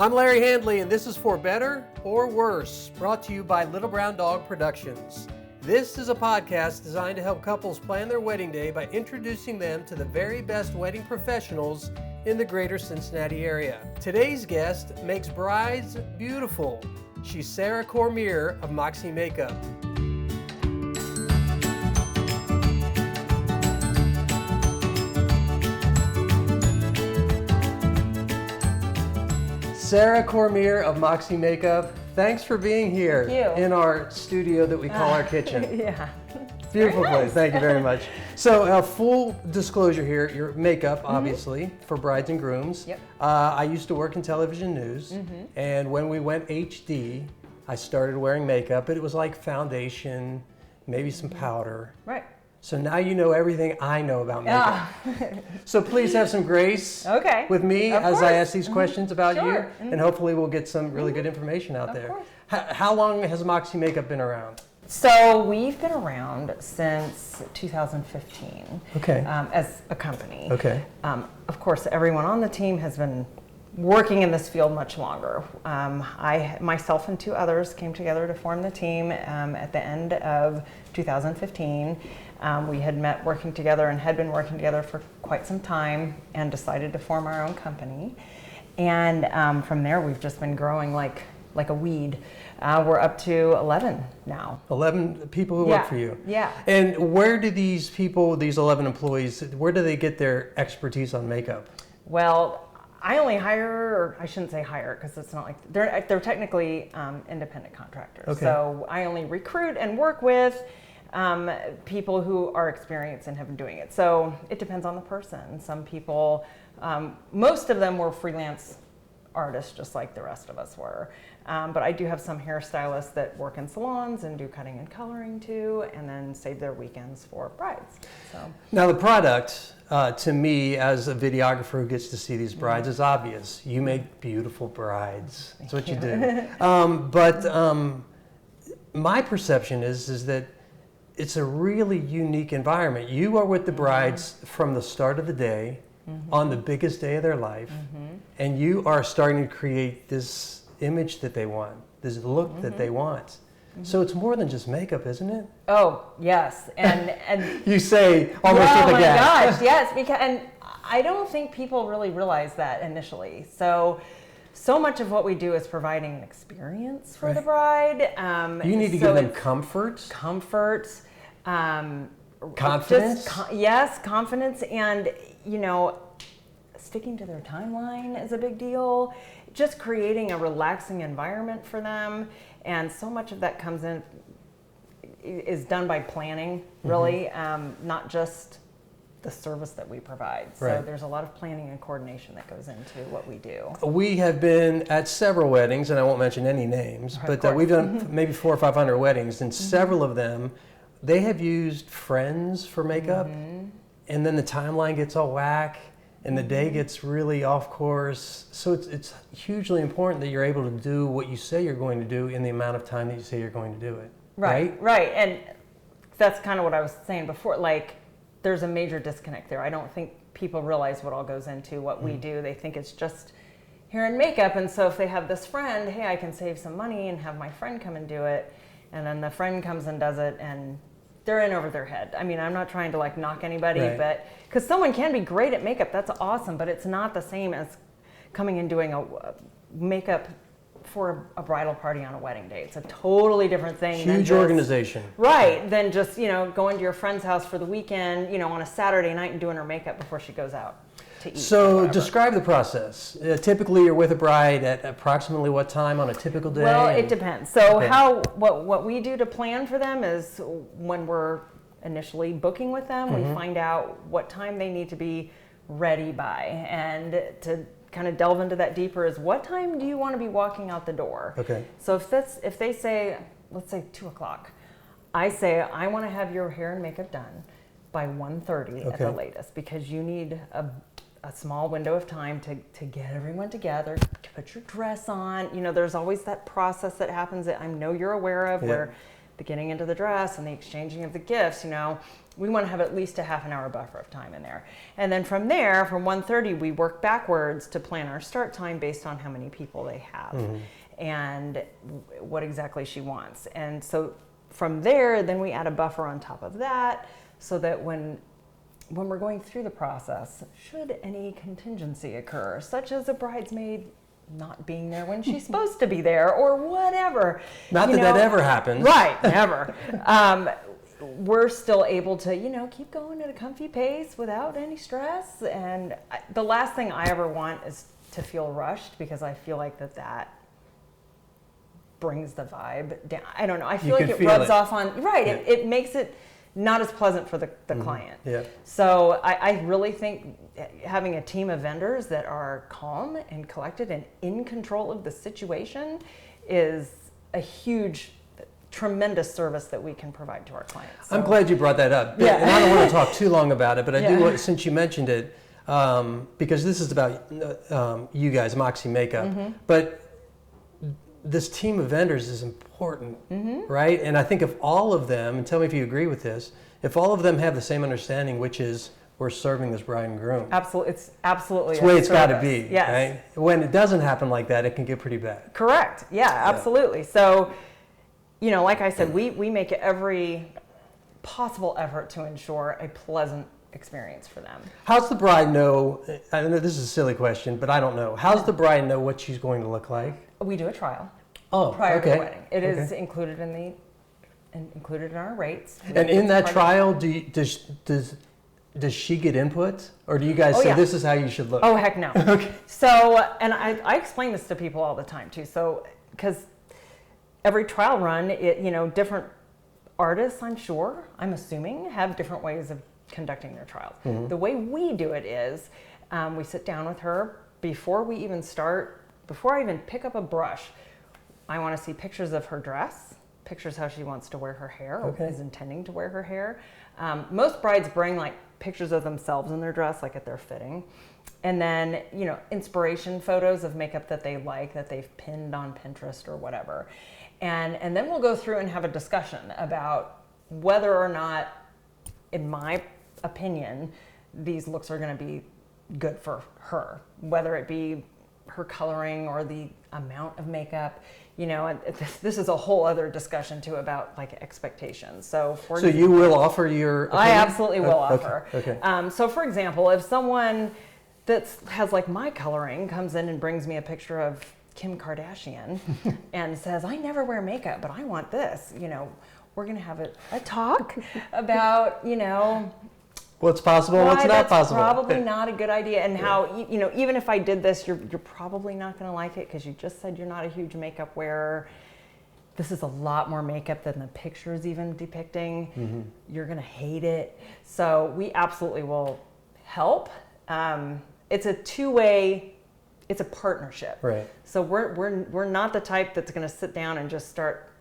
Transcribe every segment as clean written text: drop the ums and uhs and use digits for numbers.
I'm Larry Handley, and this is For Better or Worse, brought to you by Little Brown Dog Productions. This is a podcast designed to help couples plan their wedding day by introducing them to the very best wedding professionals in the greater Cincinnati area. Today's guest makes brides beautiful. She's Sarah Cormier of Moxxie Makeup. Sarah Cormier of Moxxie Makeup, thanks for being here in our studio that we call our kitchen. Yeah. Beautiful place, thank you very much. So full disclosure here, your makeup, obviously, for brides and grooms. Yep. I used to work in television news, and when we went HD, I started wearing makeup, but it was like foundation, maybe some powder. Right. So now you know everything I know about makeup. So please have some grace with me as I ask these questions about you, and hopefully we'll get some really good information out there. How long has Moxxie Makeup been around? So we've been around since 2015 as a company. Of course, everyone on the team has been working in this field much longer. Myself and two others came together to form the team at the end of 2015. We had met working together and had been working together for quite some time and decided to form our own company. And from there, we've just been growing like a weed. We're up to 11 now. 11 people who work for you? Yeah. And where do these people, these 11 employees, where do they get their expertise on makeup? Well, I only hire, or I shouldn't say hire, because it's not like, they're technically independent contractors. So I only recruit and work with people who are experienced and have been doing it. So it depends on the person. Some people, most of them were freelance artists just like the rest of us were. But I do have some hairstylists that work in salons and do cutting and coloring too, and then save their weekends for brides. So now the product, to me as a videographer who gets to see these brides, is obvious. You make beautiful brides. That's what you do. But my perception is that it's a really unique environment. You are with the brides from the start of the day, on the biggest day of their life, and you are starting to create this image that they want, this look that they want. So it's more than just makeup, isn't it? Oh, yes. And you say almost with a gag. Oh my gosh, yes. And I don't think people really realize that initially. So much of what we do is providing an experience for the bride. You need to give them comfort. Confidence. Yes, confidence, and sticking to their timeline is a big deal. Just creating a relaxing environment for them, and so much of that is done by planning, really, not just the service that we provide. So there's a lot of planning and coordination that goes into what we do. We have been at several weddings, and I won't mention any names, but we've done maybe 400 or 500 weddings, and several of them, they have used friends for makeup, and then the timeline gets all whack, and the day gets really off course. So it's hugely important that you're able to do what you say you're going to do in the amount of time that you say you're going to do it. Right. And that's kind of what I was saying before. Like, there's a major disconnect there. I don't think people realize what all goes into what we do. They think it's just hair and makeup. And so if they have this friend, hey, I can save some money and have my friend come and do it. And then the friend comes and does it, and they're in over their head. I mean, I'm not trying to like knock anybody, but because someone can be great at makeup, that's awesome, but it's not the same as coming and doing a makeup for a bridal party on a wedding day. It's a totally different thing. Huge organization. Right, than just, going to your friend's house for the weekend, on a Saturday night and doing her makeup before she goes out to eat. So describe the process. Typically you're with a bride at approximately what time on a typical day? Well, it depends. So what we do to plan for them is when we're initially booking with them, we find out what time they need to be ready by. And to kind of delve into that deeper is, what time do you want to be walking out the door? So if they say, let's say 2 o'clock, I say, I want to have your hair and makeup done by 1:30 at the latest, because you need a small window of time to get everyone together, to put your dress on. There's always that process that happens that I know you're aware of, where the getting into the dress and the exchanging of the gifts, we want to have at least a half an hour buffer of time in there. And then from there, from 1:30, we work backwards to plan our start time based on how many people they have and what exactly she wants. And so from there, then we add a buffer on top of that so that when we're going through the process, should any contingency occur, such as a bridesmaid not being there when she's supposed to be there or whatever. Not that ever happens. Right, never. We're still able to, keep going at a comfy pace without any stress. And the last thing I ever want is to feel rushed, because I feel like that brings the vibe down. I don't know. I feel like it rubs off on, right. Yeah. It makes it not as pleasant for the client. Yeah. So I really think having a team of vendors that are calm and collected and in control of the situation is a huge, tremendous service that we can provide to our clients. So, I'm glad you brought that up. Yeah. And I don't want to talk too long about it, but I do want, since you mentioned it, because this is about you guys, Moxxie Makeup, but this team of vendors is important, right? And I think if all of them, and tell me if you agree with this, if all of them have the same understanding, which is we're serving this bride and groom. Absolutely, it's absolutely the way it's got to be. Yes. Right? When it doesn't happen like that, it can get pretty bad. Correct. Yeah, absolutely. So, like I said, we make every possible effort to ensure a pleasant experience for them. How's the bride know? I know this is a silly question, but I don't know. How's the bride know what she's going to look like? We do a trial prior to the wedding. It is included in our rates. And in that trial, does she get input, or do you guys say this is how you should look? Oh, heck no. Okay. So, and I explain this to people all the time too. So, because every trial run, different artists, I'm assuming, have different ways of conducting their trials. The way we do it is we sit down with her before we even start. Before I even pick up a brush, I want to see pictures of her dress, pictures how she wants to wear her hair, or is intending to wear her hair. Most brides bring like pictures of themselves in their dress, like at their fitting. And then, inspiration photos of makeup that they like, that they've pinned on Pinterest or whatever. And then we'll go through and have a discussion about whether or not, in my opinion, these looks are going to be good for her, whether it be her coloring or the amount of makeup, and this is a whole other discussion too about like expectations. So you will offer your opinion? I absolutely will offer. Okay. So for example, if someone that has like my coloring comes in and brings me a picture of Kim Kardashian and says, I never wear makeup, but I want this, we're going to have a talk about, what's possible and what's not possible. That's probably not a good idea. And how, even if I did this, you're probably not going to like it because you just said you're not a huge makeup wearer. This is a lot more makeup than the picture is even depicting. You're going to hate it. So we absolutely will help. It's a two-way, it's a partnership. Right. So we're not the type that's going to sit down and just start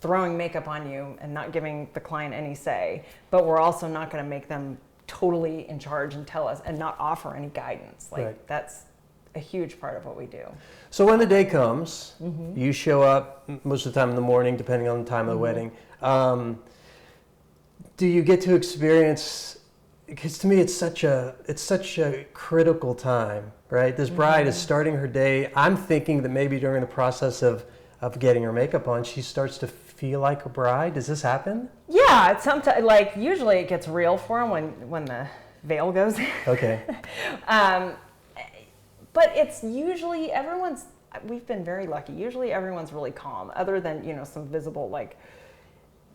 throwing makeup on you and not giving the client any say, but we're also not going to make them totally in charge and tell us and not offer any guidance. That's a huge part of what we do. So when the day comes, you show up most of the time in the morning, depending on the time of the wedding. Do you get to experience? Because to me, it's such a critical time, right? This bride is starting her day. I'm thinking that maybe during the process of getting her makeup on, she starts to feel like a bride. Does this happen? Yeah, it's sometimes usually it gets real for them when the veil goes in. Okay. But it's usually we've been very lucky. Usually everyone's really calm, other than some visible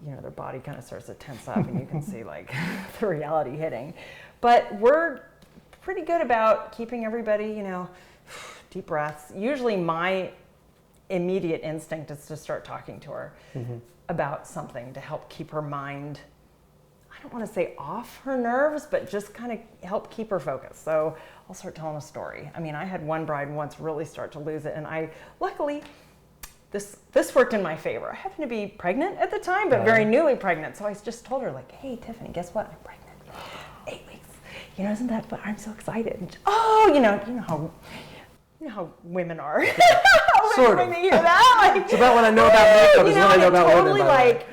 their body kind of starts to tense up and you can see the reality hitting. But we're pretty good about keeping everybody deep breaths. Usually my immediate instinct is to start talking to her about something to help keep her mind, I don't want to say off her nerves, but just kind of help keep her focused. So I'll start telling a story. I mean, I had one bride once really start to lose it, and luckily, this worked in my favor. I happened to be pregnant at the time, but very newly pregnant. So I just told her hey, Tiffany, guess what? I'm pregnant. 8 weeks. Isn't that, but I'm so excited. And you know how women are. Sort when of. they hear that. Like, it's about what I know about makeup is what I know about totally women. By like,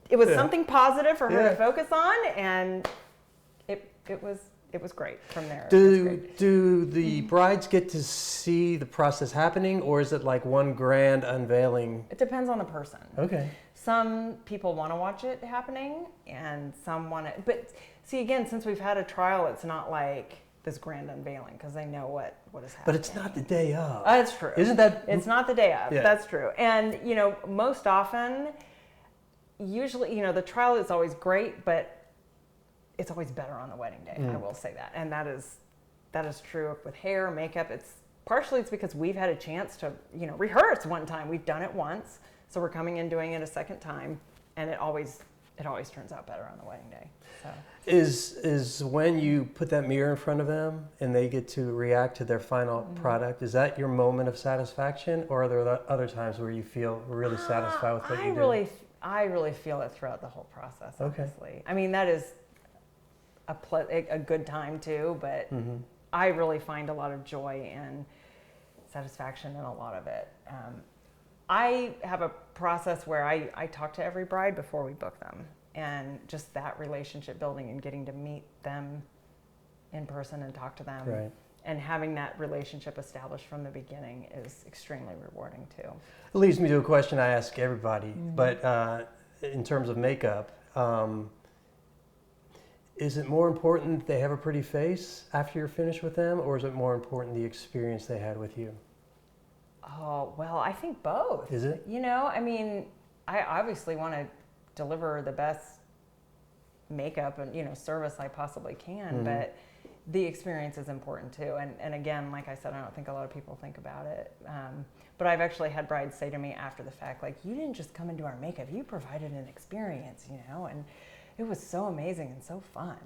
it was something positive for her to focus on, and it was great from there. Do the brides get to see the process happening, or is it like one grand unveiling? It depends on the person. Okay. Some people want to watch it happening, and some want to. But see, again, since we've had a trial, it's not like this grand unveiling because they know what is happening. But it's not the day of. That's true. Isn't that? It's not the day of. Yeah. That's true. And most often, usually, the trial is always great, but it's always better on the wedding day. I will say that, and that is true with hair, makeup. It's because we've had a chance to rehearse one time. We've done it once, so we're coming in doing it a second time, and it always turns out better on the wedding day. So is when you put that mirror in front of them and they get to react to their final product. Is that your moment of satisfaction, or are there other times where you feel really satisfied with what you do? I really feel it throughout the whole process. Okay. Honestly, I mean that is a good time too, but I really find a lot of joy and satisfaction in a lot of it. I have a process where I talk to every bride before we book them, and just that relationship building and getting to meet them in person and talk to them, right. And having that relationship established from the beginning is extremely rewarding too. It leads me to a question I ask everybody, but in terms of makeup, is it more important they have a pretty face after you're finished with them, or is it more important the experience they had with you? Oh, well, I think both. Is it? I mean, I obviously want to deliver the best makeup and, service I possibly can, but the experience is important too. And again, like I said, I don't think a lot of people think about it. But I've actually had brides say to me after the fact, like, you didn't just come and do our makeup, you provided an experience, and it was so amazing and so fun,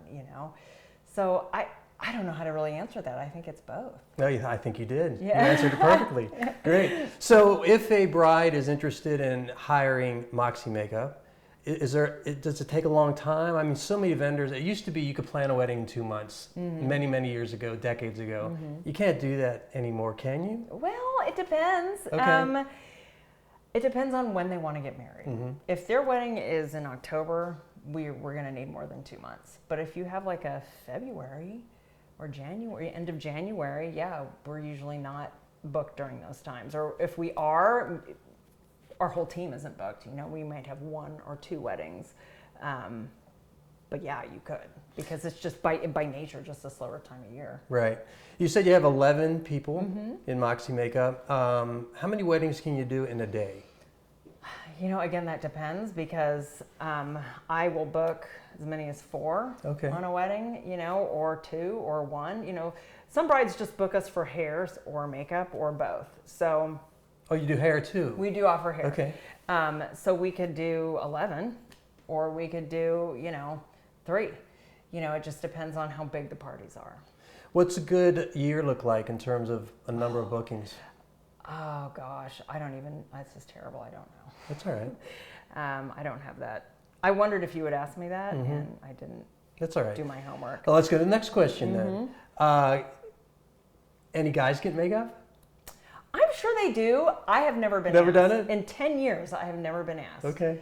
So I don't know how to really answer that. I think it's both. No, I think you did. Yeah. You answered it perfectly. Great. So if a bride is interested in hiring Moxxie Makeup, does it take a long time? I mean, so many vendors, it used to be you could plan a wedding in 2 months, many, many years ago, decades ago. You can't do that anymore, can you? Well, it depends. Okay. It depends on when they want to get married. If their wedding is in October, we're going to need more than 2 months. But if you have like a February or January, end of January, yeah, we're usually not booked during those times. Or if we are, our whole team isn't booked. We might have 1 or 2 weddings. But yeah, you could, because it's just by nature just a slower time of year. Right. You said you have 11 people in Moxxie Makeup. How many weddings can you do in a day? Again, that depends, because I will book as many as 4 on a wedding, or 2 or 1. Some brides just book us for hair or makeup or both. So. Oh, you do hair too? We do offer hair. Okay. So we could do 11, or we could do, 3. It just depends on how big the parties are. What's a good year look like in terms of a number of bookings? Oh gosh, this is terrible. I don't know. That's all right. I don't have that. I wondered if you would ask me that, and I didn't. That's all right. Do my homework. Well, let's go to the next question then. Any guys get makeup? I'm sure they do. I have never been Never asked. done it? In 10 years, I have never been asked. Okay.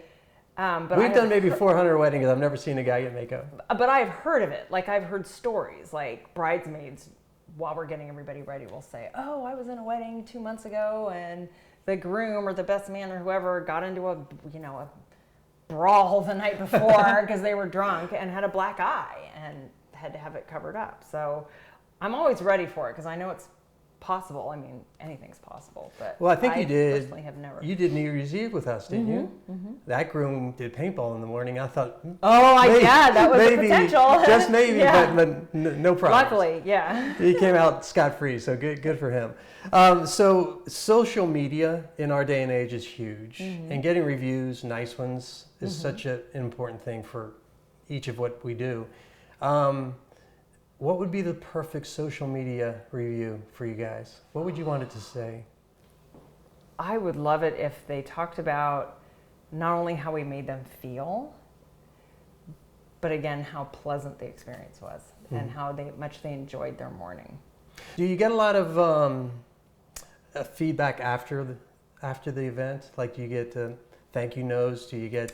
But We've done maybe 400 weddings. I've never seen a guy get makeup. But I've heard of it. Like, I've heard stories, like bridesmaids, while we're getting everybody ready, will say, oh, I was in a wedding 2 months ago, and the groom or the best man or whoever got into a brawl the night before because they were drunk and had a black eye and had to have it covered up. So I'm always ready for it because I know it's possible. I mean, anything's possible. But well, I think you did. Personally have never. You did New Year's Eve with us, didn't you? That groom did paintball in the morning. I thought, that was maybe, the potential. Just maybe, Yeah. but no problem. Luckily, yeah. He came out scot-free, so good for him. So social media in our day and age is huge, and getting reviews, nice ones, is such an important thing for each of what we do. What would be the perfect social media review for you guys? What would you want it to say? I would love it if they talked about not only how we made them feel, but again, how pleasant the experience was and how much they enjoyed their morning. Do you get a lot of feedback after the event? Like, do you get thank you notes? Do you get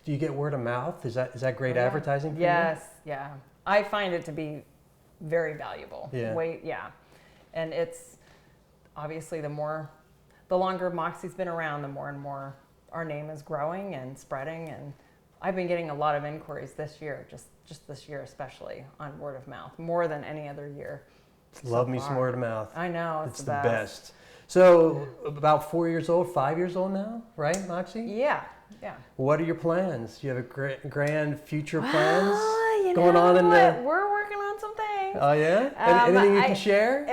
do you get word of mouth? Is that great advertising for you? Yes, yeah. I find it to be very valuable. Yeah. And it's obviously the longer Moxxie's been around, the more and more our name is growing and spreading. And I've been getting a lot of inquiries this year, just this year especially, on word of mouth, more than any other year. Love me some word of mouth. I know, it's the best. So about 5 years old now, right, Moxxie? Yeah. What are your plans? Do you have a grand future plans going on in the? We're working on some things. Oh yeah? Anything you can share?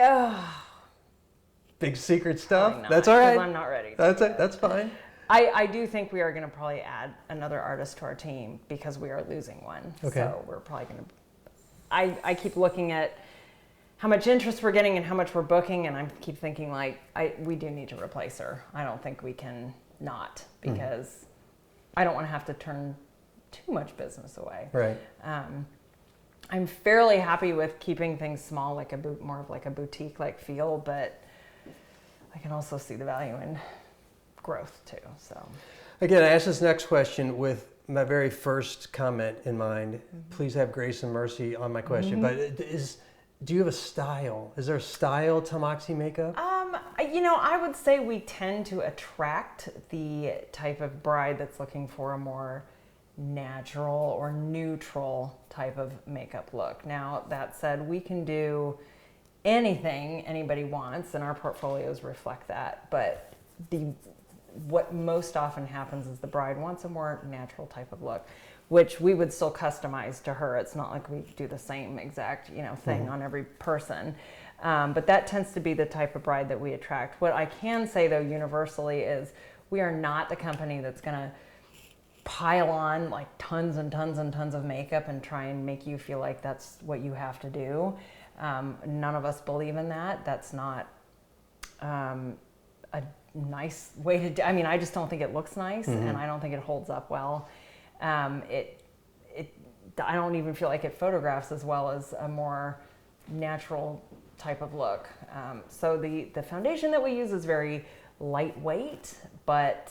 Big secret stuff? That's all right. I'm not ready. That's fine. I do think we are going to probably add another artist to our team because we are losing one. Okay. So we're probably going to. I keep looking at how much interest we're getting and how much we're booking, and I keep thinking we do need to replace her. I don't think we can not, because I don't want to have to turn too much business away. Right. I'm fairly happy with keeping things small, more of like a boutique-like feel, but I can also see the value in growth too. So again, I asked this next question with my very first comment in mind. Please have grace and mercy on my question. But do you have a style? Is there a style to Moxxie Makeup? I would say we tend to attract the type of bride that's looking for a more natural or neutral type of makeup look. Now, that said, we can do anything anybody wants, and our portfolios reflect that. But what most often happens is the bride wants a more natural type of look, which we would still customize to her. It's not like we do the same exact thing on every person. But that tends to be the type of bride that we attract. What I can say, though, universally is we are not the company that's going to pile on like tons and tons and tons of makeup and try and make you feel like that's what you have to do. None of us believe in that. That's not a nice way to do. I mean, I just don't think it looks nice, and I don't think it holds up well. I don't even feel like it photographs as well as a more natural type of look. So the foundation that we use is very lightweight, but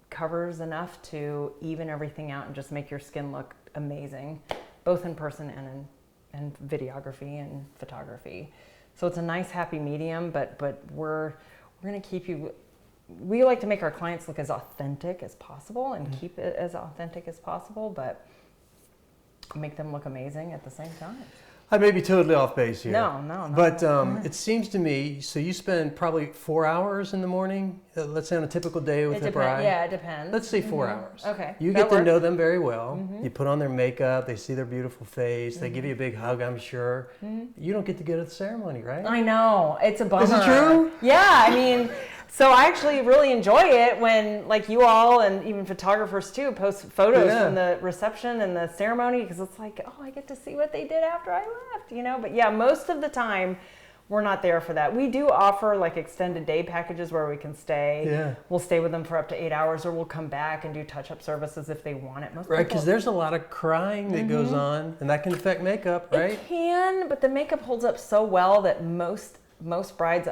covers enough to even everything out and just make your skin look amazing, both in person and in videography and photography. So it's a nice happy medium, but we're going to keep you. We like to make our clients look as authentic as possible and keep it as authentic as possible, but make them look amazing at the same time. I may be totally off base here. No. But it seems to me, so you spend probably 4 hours in the morning, let's say on a typical day with a bride. Yeah, it depends. Let's say 4 hours. Okay. You get to know them very well. You put on their makeup, they see their beautiful face, they give you a big hug, I'm sure. You don't get to go to the ceremony, right? I know. It's a bummer. Is it true? Yeah, I mean, so I actually really enjoy it when, like, you all and even photographers too post photos from the reception and the ceremony, because it's like, oh, I get to see what they did after I left, But yeah, most of the time we're not there for that. We do offer like extended day packages where we can stay. Yeah. We'll stay with them for up to 8 hours, or we'll come back and do touch-up services if they want it. Right, because there's a lot of crying that goes on, and that can affect makeup, right? It can, but the makeup holds up so well that most brides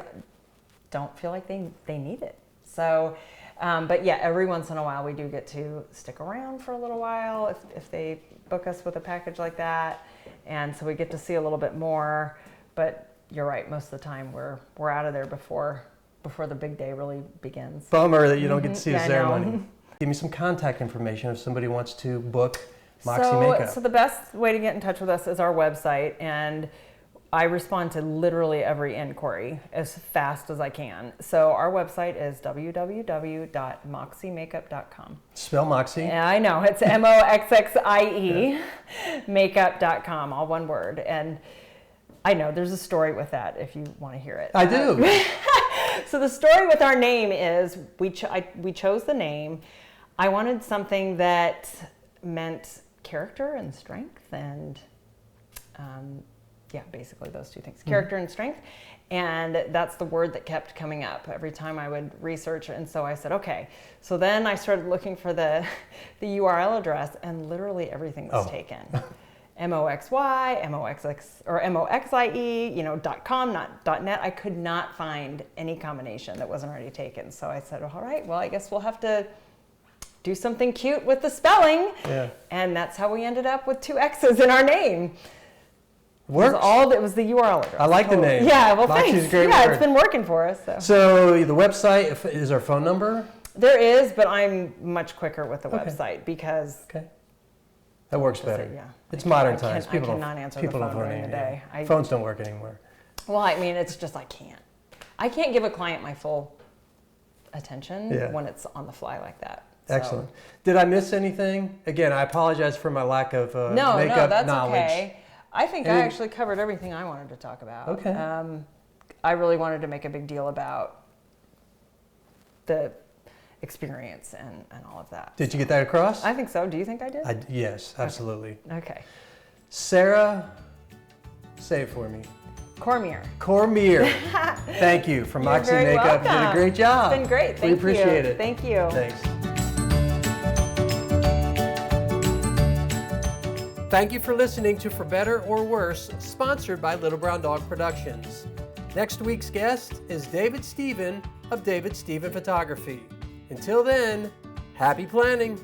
don't feel like they need it. So, but yeah, every once in a while we do get to stick around for a little while if they book us with a package like that, and so we get to see a little bit more. But you're right, most of the time we're out of there before the big day really begins. Bummer that you don't get to see the ceremony. Give me some contact information if somebody wants to book Moxxie Makeup. So the best way to get in touch with us is our website, and I respond to literally every inquiry as fast as I can. So our website is www.moxxiemakeup.com. Spell Moxxie. Yeah, I know. It's Moxxie makeup.com, all one word. And I know there's a story with that if you want to hear it. I do. So the story with our name is we chose the name. I wanted something that meant character and strength and basically those two things, character and strength. And that's the word that kept coming up every time I would research. And so I said, okay. So then I started looking for the URL address, and literally everything was taken. MOXY, MOXX, or MOXIE, .com, not .net. I could not find any combination that wasn't already taken. So I said, all right, well, I guess we'll have to do something cute with the spelling. Yeah. And that's how we ended up with 2 X's in our name. Works. It was the URL address. I like the name. Yeah, well, Moxxie's thanks. a great Yeah, word. it's been working for us. So the website, is our phone number? There is, but I'm much quicker with the website because... Okay. That works better. Yeah. It's modern times. I cannot answer the phone during the day. Phones don't work anymore. Well, I mean, it's just I can't give a client my full attention when it's on the fly like that. So. Excellent. Did I miss anything? Again, I apologize for my lack of makeup that's knowledge. Okay. I think I actually covered everything I wanted to talk about. Okay. I really wanted to make a big deal about the experience and all of that. Did you get that across? I think so. Do you think I did? Yes, absolutely. Okay. Sarah, say it for me. Cormier. Thank you for Moxxie very Makeup. You did a welcome. great job. It's been great. Thank you. We appreciate it. Thank you. Thanks. Thank you for listening to For Better or Worse, sponsored by Little Brown Dog Productions. Next week's guest is David Stephen of David Stephen Photography. Until then, happy planning.